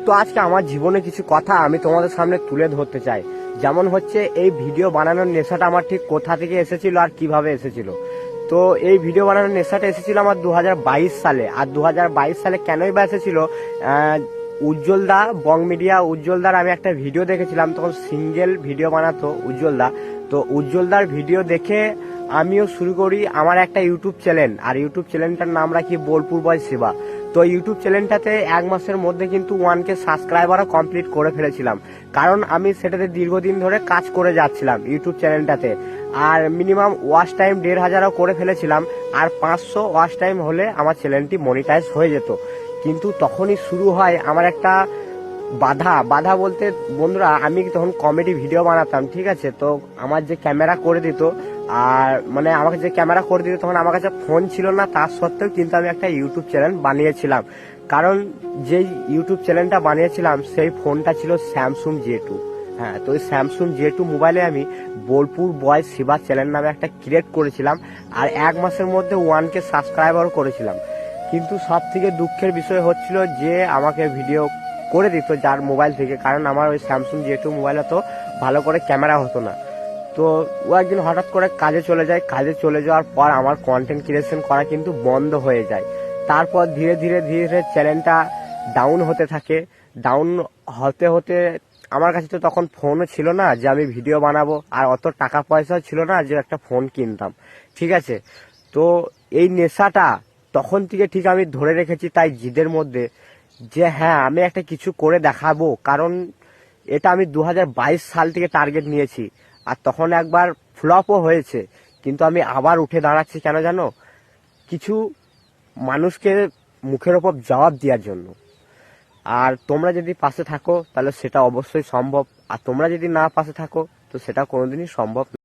তো আজকে আমার জীবনে কিছু কথা আমি তোমাদের সামনে তুলে ধরতে চাই। যেমন হচ্ছে এই ভিডিও বানানোর নেশাটা আমার ঠিক কোথা থেকে এসেছিল আর কিভাবে এসেছিল। তো এই ভিডিও বানানোর নেশাটা এসেছিল আমার 2022 সালে। আর 2022 সালে কেনই বা এসেছিল, উজ্জ্বলদা বং মিডিয়া উজ্জ্বলদার আমি একটা ভিডিও দেখেছিলাম, তখন সিঙ্গেল ভিডিও বানাতো উজ্জ্বলদা। তো উজ্জ্বলদার ভিডিও দেখে আমিও শুরু করি আমার একটা ইউটিউব চ্যানেল, আর ইউটিউব চ্যানেলটার নাম রাখি বোলপুর বয় সেবা। তো ইউটিউব চ্যানেলটাতে 1 মাসের মধ্যে কিন্তু 1K সাবস্ক্রাইবারও কমপ্লিট করে ফেলেছিলাম, কারণ আমি সেটাতে দীর্ঘদিন ধরে কাজ করে যাচ্ছিলাম ইউটিউব চ্যানেলটাতে। আর মিনিমাম ওয়াচ টাইম 1500ও করে ফেলেছিলাম, আর 500 ওয়াচ টাইম হলে আমার চ্যানেলটি মনিটাইজ হয়ে যেত। কিন্তু তখনই শুরু হয় আমার একটা বাধা বলতে বন্ধুরা, আমি তখন কমেডি ভিডিও বানাতাম, ঠিক আছে। তো আমার যে ক্যামেরা করে দিত, আর মানে আমাকে যে ক্যামেরা করে দিত, তখন আমার কাছে ফোন ছিল না, তার সত্ত্বেও কিন্তু আমি একটা ইউটিউব চ্যানেল বানিয়েছিলাম। কারণ যেই ইউটিউব চ্যানেলটা বানিয়েছিলাম সেই ফোনটা ছিল স্যামসুং J2। হ্যাঁ, তো ওই স্যামসুং J2 মোবাইলে আমি বোলপুর বয় শিবা চ্যানেল নামে একটা ক্রিয়েট করেছিলাম, আর 1 মাসের মধ্যে 1K সাবস্ক্রাইবারও করেছিলাম। কিন্তু সব থেকে দুঃখের বিষয় হচ্ছিল যে আমাকে ভিডিও করে দিত যার মোবাইল থেকে, কারণ আমার ওই স্যামসুং J2 মোবাইলে তো ভালো করে ক্যামেরা হতো না। তো ও একদিন হঠাৎ করে কাজে চলে যায়, কাজে চলে যাওয়ার পর আমার কন্টেন্ট ক্রিয়েশন করা কিন্তু বন্ধ হয়ে যায়। তারপর ধীরে ধীরে চ্যানেলটা ডাউন হতে থাকে। ডাউন হতে হতে আমার কাছে তো তখন ফোনও ছিল না যে আমি ভিডিও বানাবো, আর অত টাকা পয়সাও ছিল না যে একটা ফোন কিনতাম, ঠিক আছে। তো এই নেশাটা তখন থেকে ঠিক আমি ধরে রেখেছি, তাই জিদের মধ্যে যে হ্যাঁ আমি একটা কিছু করে দেখাবো। কারণ এটা আমি 2022 সাল থেকে টার্গেট নিয়েছি, আর তখন একবার ফ্লপও হয়েছে, কিন্তু আমি আবার উঠে দাঁড়াচ্ছি কেন জানো? কিছু মানুষকে মুখের ওপর জবাব দেওয়ার জন্য। আর তোমরা যদি পাশে থাকো তাহলে সেটা অবশ্যই সম্ভব, আর তোমরা যদি না পাশে থাকো তো সেটা কোনোদিনই সম্ভব না।